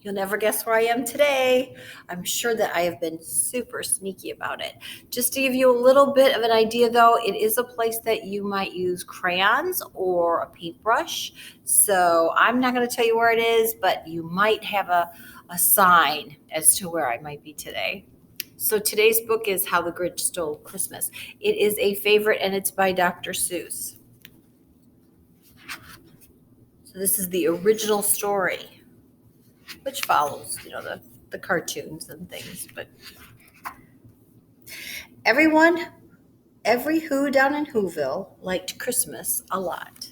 You'll never guess where I am today. I'm sure that I have been super sneaky about it. Just to give you a little bit of an idea, though, it is a place that you might use crayons or a paintbrush. So I'm not going to tell you where it is, but you might have a sign as to where I might be today. So today's book is How the Grinch Stole Christmas. It is a favorite, and it's by Dr. Seuss. So this is the original story, which follows, the cartoons and things. But every Who down in Whoville liked Christmas a lot.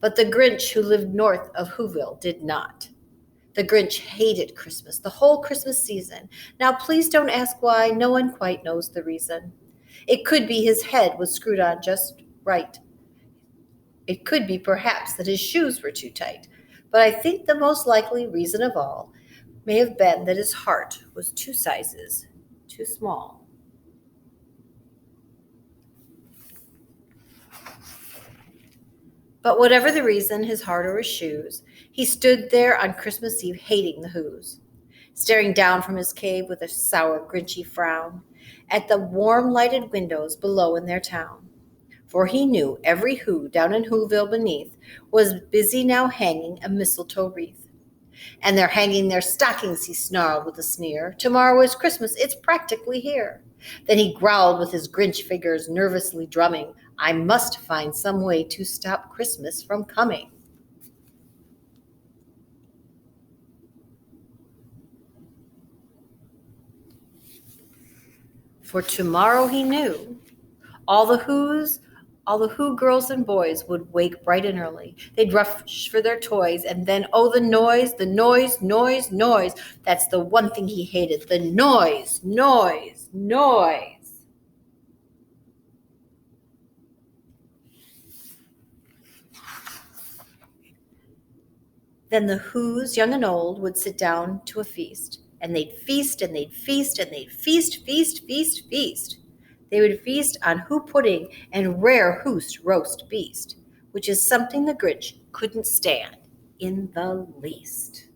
But the Grinch who lived north of Whoville did not. The Grinch hated Christmas, the whole Christmas season. Now, please don't ask why. No one quite knows the reason. It could be his head was screwed on just right. It could be perhaps that his shoes were too tight. But I think the most likely reason of all may have been that his heart was 2 sizes too small. But whatever the reason, his heart or his shoes, he stood there on Christmas Eve hating the Whos, staring down from his cave with a sour, grinchy frown at the warm lighted windows below in their town. For he knew every Who down in Whoville beneath was busy now hanging a mistletoe wreath. And they're hanging their stockings, he snarled with a sneer. Tomorrow is Christmas, it's practically here. Then he growled with his Grinch fingers nervously drumming, I must find some way to stop Christmas from coming. For tomorrow he knew all the Who girls and boys would wake bright and early. They'd rush for their toys, and then, oh, the noise, noise. That's the one thing he hated, the noise. Then the Whos, young and old, would sit down to a feast, and they'd feast, and they'd feast, and they'd feast. They would feast on Who pudding and rare Who's roast beast, which is something the Grinch couldn't stand in the least.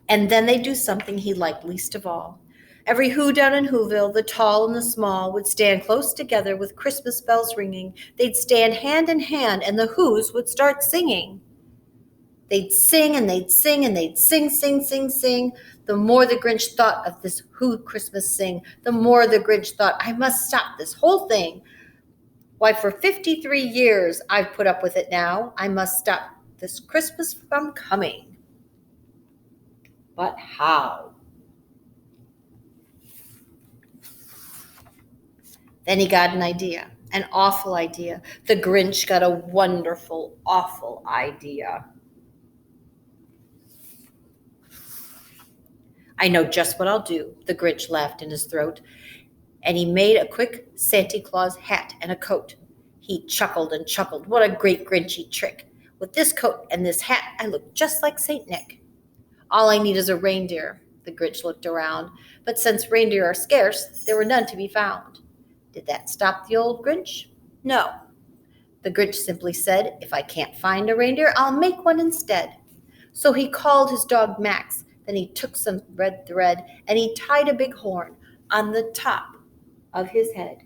And then they'd do something he liked least of all. Every Who down in Whoville, the tall and the small, would stand close together with Christmas bells ringing. They'd stand hand in hand, and the Whos would start singing. They'd sing and they'd sing and they'd sing. The more the Grinch thought of this Who Christmas sing, the more the Grinch thought, I must stop this whole thing. Why, for 53 years I've put up with it now. I must stop this Christmas from coming. But how? Then he got an idea, an awful idea. The Grinch got a wonderful, awful idea. I know just what I'll do, the Grinch laughed in his throat, and he made a quick Santa Claus hat and a coat. He chuckled and chuckled. What a great Grinchy trick. With this coat and this hat, I look just like St. Nick. All I need is a reindeer. The Grinch looked around, but since reindeer are scarce, there were none to be found. Did that stop the old Grinch? No. The Grinch simply said, if I can't find a reindeer, I'll make one instead. So he called his dog Max. Then he took some red thread and he tied a big horn on the top of his head.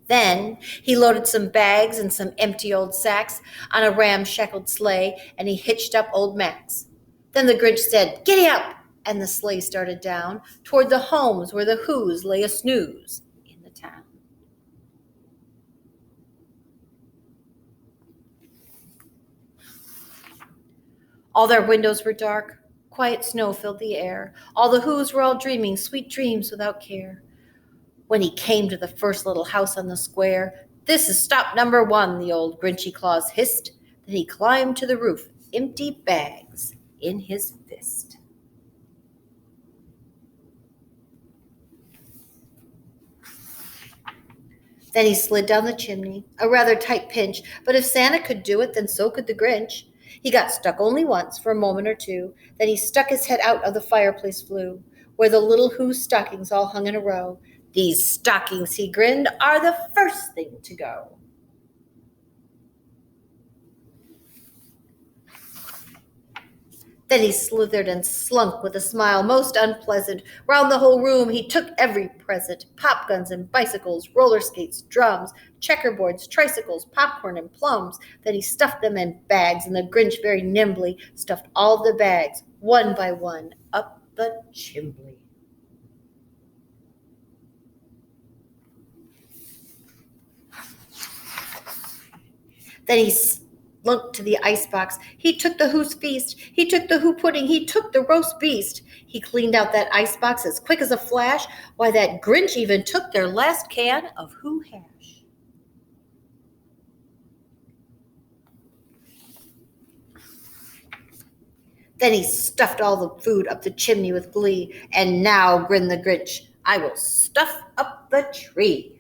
Then he loaded some bags and some empty old sacks on a ramshackled sleigh, and he hitched up old Max. Then the Grinch said, giddy up! And the sleigh started down toward the homes where the Whos lay a snooze in the town. All their windows were dark. Quiet snow filled the air. All the Whos were all dreaming sweet dreams without care. When he came to the first little house on the square, this is stop number 1, the old Grinchy Claus hissed. Then he climbed to the roof, empty bags in his fist. Then he slid down the chimney, a rather tight pinch, but if Santa could do it, then so could the Grinch. He got stuck only once, for a moment or two. Then he stuck his head out of the fireplace flue, where the little Who's stockings all hung in a row. These stockings, he grinned, are the first thing to go. Then he slithered and slunk with a smile most unpleasant. Round the whole room he took every present, pop guns and bicycles, roller skates, drums, checkerboards, tricycles, popcorn, and plums. Then he stuffed them in bags, and the Grinch very nimbly stuffed all the bags, one by one, up the chimney. Then he slunk to the icebox. He took the Who's feast. He took the Who pudding. He took the roast beast. He cleaned out that icebox as quick as a flash. Why, that Grinch even took their last can of Who hash. Then he stuffed all the food up the chimney with glee. And now, grinned the Grinch, I will stuff up the tree.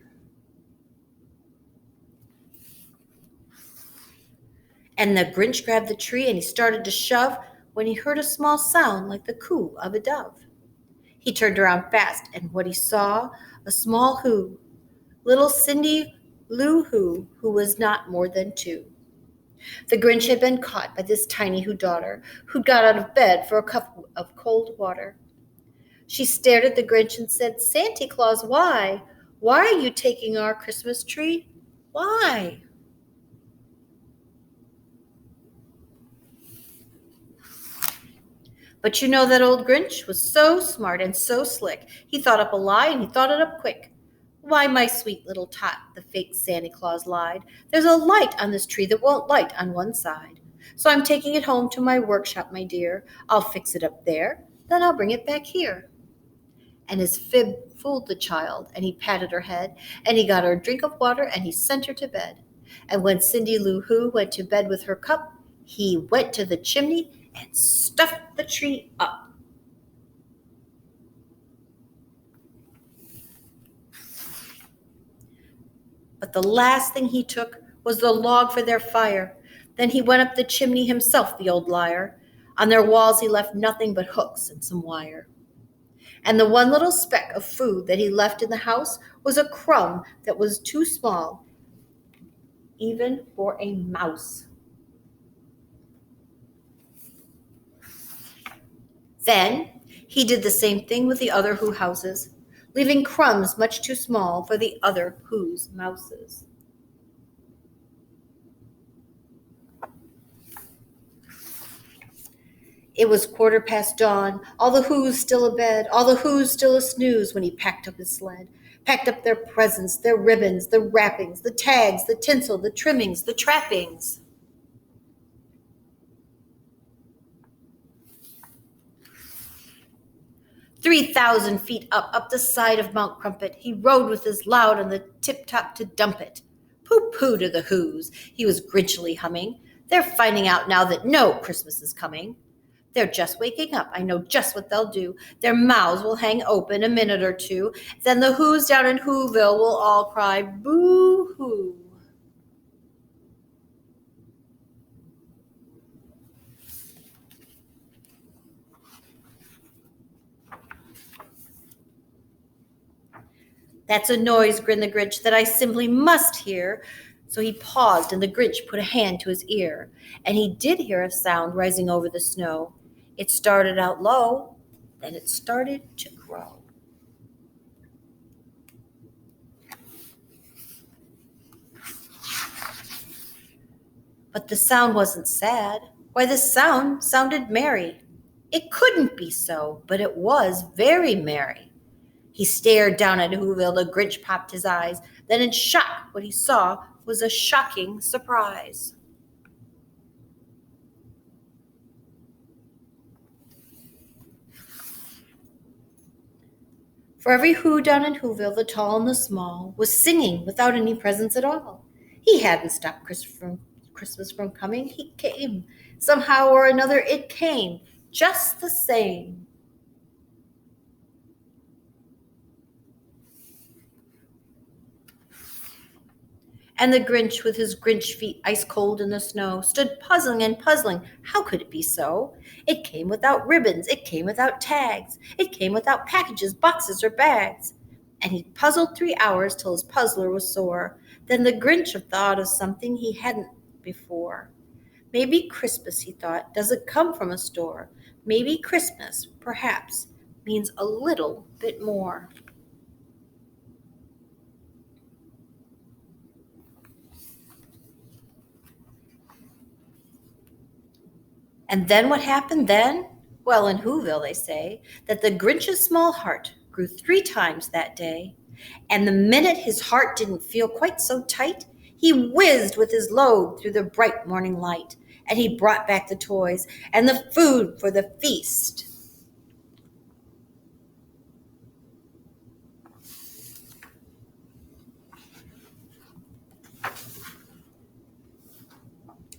And the Grinch grabbed the tree and he started to shove when he heard a small sound like the coo of a dove. He turned around fast, and what he saw, a small Who, little Cindy Lou who was not more than 2. The Grinch had been caught by this tiny Who daughter, who'd got out of bed for a cup of cold water. She stared at the Grinch and said, Santa Claus, why? Why are you taking our Christmas tree? Why? But you know that old Grinch was so smart and so slick. He thought up a lie, and he thought it up quick. Why, my sweet little tot, the fake Santa Claus lied. There's a light on this tree that won't light on one side. So I'm taking it home to my workshop, my dear. I'll fix it up there, then I'll bring it back here. And his fib fooled the child, and he patted her head, and he got her a drink of water, and he sent her to bed. And when Cindy Lou Who went to bed with her cup, he went to the chimney and stuffed the tree up. But the last thing he took was the log for their fire. Then he went up the chimney himself, the old liar. On their walls he left nothing but hooks and some wire. And the one little speck of food that he left in the house was a crumb that was too small, even for a mouse. Then he did the same thing with the other Who houses, leaving crumbs much too small for the other Who's mouses. It was dawn, all the Who's still abed, all the Who's still a-snooze when he packed up his sled, packed up their presents, their ribbons, the wrappings, the tags, the tinsel, the trimmings, the trappings. "3,000 feet up the side of Mount Crumpet, he rode with his loud on the tip-top to dump it. Pooh-pooh to the Who's, he was grinchily humming. They're finding out now that no Christmas is coming. They're just waking up. I know just what they'll do. Their mouths will hang open a minute or two. Then the Who's down in Whoville will all cry, boo-hoo." "That's a noise," grinned the Grinch, "that I simply must hear." So he paused, and the Grinch put a hand to his ear, and he did hear a sound rising over the snow. It started out low, then it started to grow. But the sound wasn't sad. Why, the sound sounded merry. It couldn't be so, but it was very merry. He stared down at Whoville. The Grinch popped his eyes. Then in shock, what he saw was a shocking surprise. For every Who down in Whoville, the tall and the small, was singing without any presents at all. He hadn't stopped Christmas from coming. He came. Somehow or another, it came, just the same. And the Grinch, with his Grinch feet ice cold in the snow, stood puzzling and puzzling. How could it be so? It came without ribbons, it came without tags, it came without packages, boxes, or bags. And he puzzled 3 hours till his puzzler was sore. Then the Grinch thought of something he hadn't before. Maybe Christmas, he thought, doesn't come from a store. Maybe Christmas, perhaps, means a little bit more. And then what happened then? Well, in Whoville they say that the Grinch's small heart grew 3 times that day. And the minute his heart didn't feel quite so tight, he whizzed with his load through the bright morning light. And he brought back the toys and the food for the feast.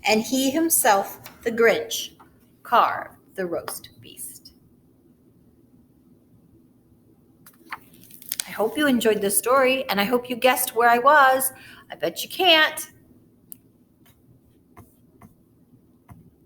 And he himself, the Grinch, carved the roast beast. I hope you enjoyed this story, and I hope you guessed where I was. I bet you can't.